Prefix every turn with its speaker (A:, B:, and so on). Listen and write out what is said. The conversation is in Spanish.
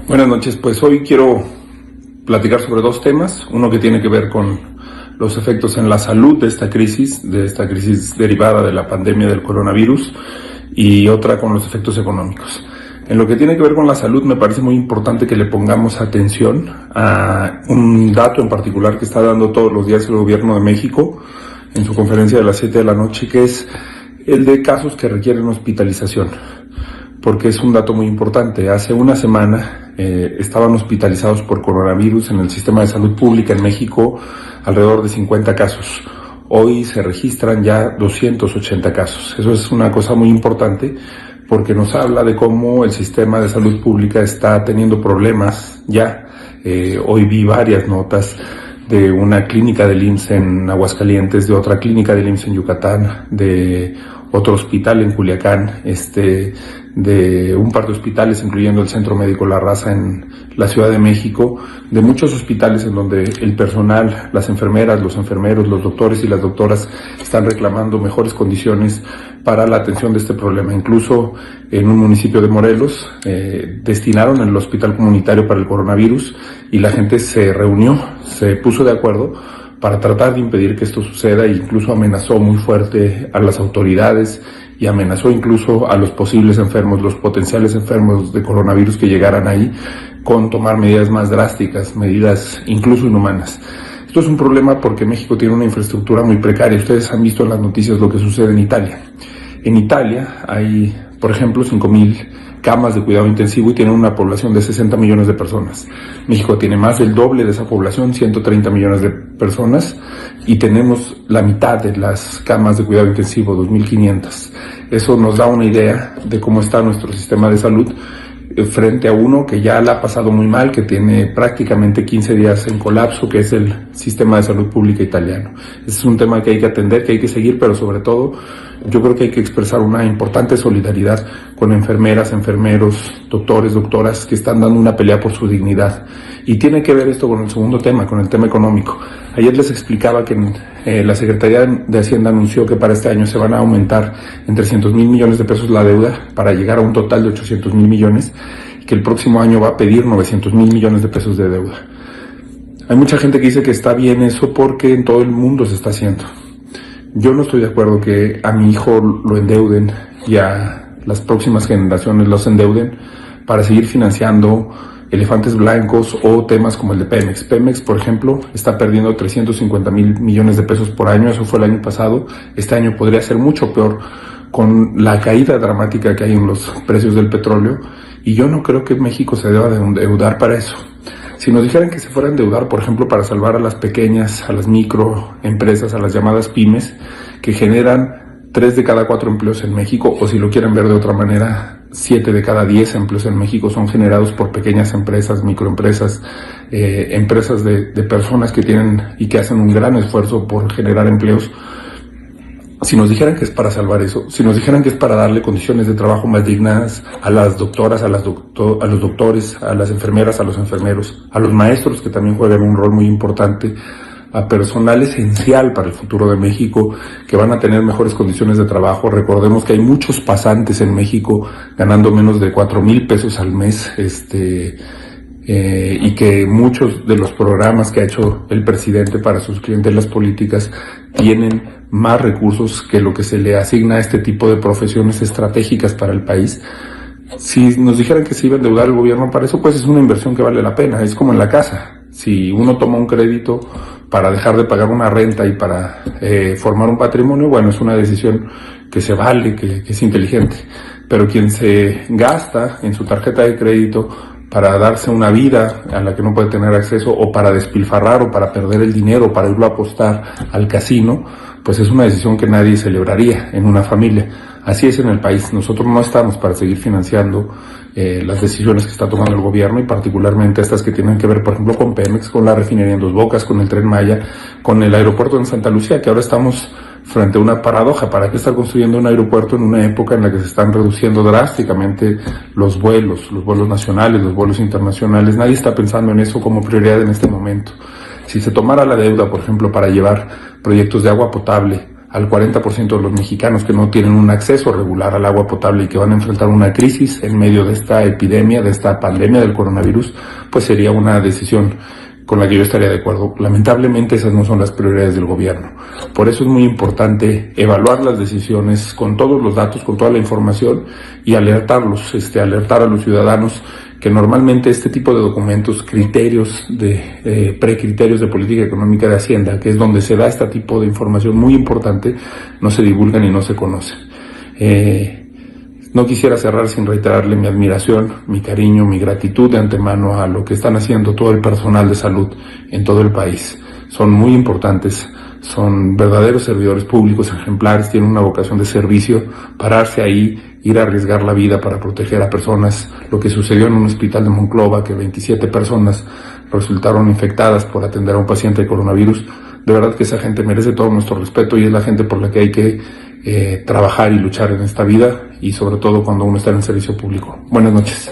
A: Buenas noches, pues hoy quiero platicar sobre dos temas, uno que tiene que ver con los efectos en la salud de esta crisis derivada de la pandemia del coronavirus, y otra con los efectos económicos. En lo que tiene que ver con la salud, me parece muy importante que le pongamos atención a un dato en particular que está dando todos los días el gobierno de México en su conferencia de las 7 de la noche, que es el de casos que requieren hospitalización, porque es un dato muy importante. Hace una semana estaban hospitalizados por coronavirus en el sistema de salud pública en México alrededor de 50 casos. Hoy se registran ya 280 casos. Eso es una cosa muy importante porque nos habla de cómo el sistema de salud pública está teniendo problemas ya. Hoy vi varias notas de una clínica del IMSS en Aguascalientes, de otra clínica del IMSS en Yucatán, de otro hospital en Culiacán, de un par de hospitales, incluyendo el Centro Médico La Raza en la Ciudad de México, de muchos hospitales en donde el personal, las enfermeras, los enfermeros, los doctores y las doctoras están reclamando mejores condiciones para la atención de este problema. Incluso en un municipio de Morelos destinaron el hospital comunitario para el coronavirus y la gente se reunió, se puso de acuerdo para tratar de impedir que esto suceda, e incluso amenazó muy fuerte a las autoridades y amenazó incluso a los posibles enfermos, los potenciales enfermos de coronavirus que llegaran ahí, con tomar medidas más drásticas, medidas incluso inhumanas. Esto es un problema porque México tiene una infraestructura muy precaria. Ustedes han visto en las noticias lo que sucede en Italia. En Italia hay, por ejemplo, 5,000 camas de cuidado intensivo y tienen una población de 60 millones de personas. México tiene más del doble de esa población, 130 millones de personas, y tenemos la mitad de las camas de cuidado intensivo, 2.500. Eso nos da una idea de cómo está nuestro sistema de salud frente a uno que ya la ha pasado muy mal, que tiene prácticamente 15 días en colapso, que es el sistema de salud pública italiano. Ese es un tema que hay que atender, que hay que seguir, pero sobre todo yo creo que hay que expresar una importante solidaridad con enfermeras, enfermeros, doctores, doctoras que están dando una pelea por su dignidad. Y tiene que ver esto con el segundo tema, con el tema económico. Ayer les explicaba que la Secretaría de Hacienda anunció que para este año se van a aumentar en 300,000 millones de pesos la deuda para llegar a un total de 800,000 millones, y que el próximo año va a pedir 900,000 millones de pesos de deuda. Hay mucha gente que dice que está bien eso porque en todo el mundo se está haciendo. Yo no estoy de acuerdo que a mi hijo lo endeuden y a las próximas generaciones los endeuden para seguir financiando elefantes blancos o temas como el de Pemex. Pemex, por ejemplo, está perdiendo 350,000 millones de pesos por año. Eso fue el año pasado. Este año podría ser mucho peor con la caída dramática que hay en los precios del petróleo, y yo no creo que México se deba de endeudar para eso. Si nos dijeran que se fuera a endeudar, por ejemplo, para salvar a las pequeñas, a las microempresas, a las llamadas pymes, que generan 3 de cada 4 empleos en México, o si lo quieren ver de otra manera, 7 de cada 10 empleos en México son generados por pequeñas empresas, microempresas, empresas de personas que tienen y que hacen un gran esfuerzo por generar empleos. Si nos dijeran que es para salvar eso, si nos dijeran que es para darle condiciones de trabajo más dignas a las doctoras, a los doctores, a las enfermeras, a los enfermeros, a los maestros, que también juegan un rol muy importante, a personal esencial para el futuro de México, que van a tener mejores condiciones de trabajo. Recordemos que hay muchos pasantes en México ganando menos de 4,000 pesos al mes, y que muchos de los programas que ha hecho el presidente para sus clientelas políticas tienen más recursos que lo que se le asigna a este tipo de profesiones estratégicas para el país. Si nos dijeran que se iba a endeudar el gobierno para eso, pues es una inversión que vale la pena. Es como en la casa. Si uno toma un crédito para dejar de pagar una renta y para formar un patrimonio, bueno, es una decisión que se vale, que es inteligente. Pero quien se gasta en su tarjeta de crédito para darse una vida a la que no puede tener acceso, o para despilfarrar, o para perder el dinero, para irlo a apostar al casino, pues es una decisión que nadie celebraría en una familia. Así es en el país. Nosotros no estamos para seguir financiando las decisiones que está tomando el gobierno, y particularmente estas que tienen que ver, por ejemplo, con Pemex, con la refinería en Dos Bocas, con el Tren Maya, con el aeropuerto en Santa Lucía, que ahora estamos frente a una paradoja. ¿Para qué estar construyendo un aeropuerto en una época en la que se están reduciendo drásticamente los vuelos nacionales, los vuelos internacionales? Nadie está pensando en eso como prioridad en este momento. Si se tomara la deuda, por ejemplo, para llevar proyectos de agua potable al 40% de los mexicanos que no tienen un acceso regular al agua potable y que van a enfrentar una crisis en medio de esta epidemia, de esta pandemia del coronavirus, pues sería una decisión con la que yo estaría de acuerdo. Lamentablemente esas no son las prioridades del gobierno. Por eso es muy importante evaluar las decisiones con todos los datos, con toda la información y alertarlos, alertar a los ciudadanos que normalmente este tipo de documentos, criterios precriterios de política económica de Hacienda, que es donde se da este tipo de información muy importante, no se divulgan y no se conocen. No quisiera cerrar sin reiterarle mi admiración, mi cariño, mi gratitud de antemano a lo que están haciendo todo el personal de salud en todo el país. Son muy importantes, son verdaderos servidores públicos ejemplares, tienen una vocación de servicio, pararse ahí, ir a arriesgar la vida para proteger a personas. Lo que sucedió en un hospital de Monclova, que 27 personas resultaron infectadas por atender a un paciente de coronavirus, de verdad que esa gente merece todo nuestro respeto y es la gente por la que hay que trabajar y luchar en esta vida y sobre todo cuando uno está en el servicio público. Buenas noches.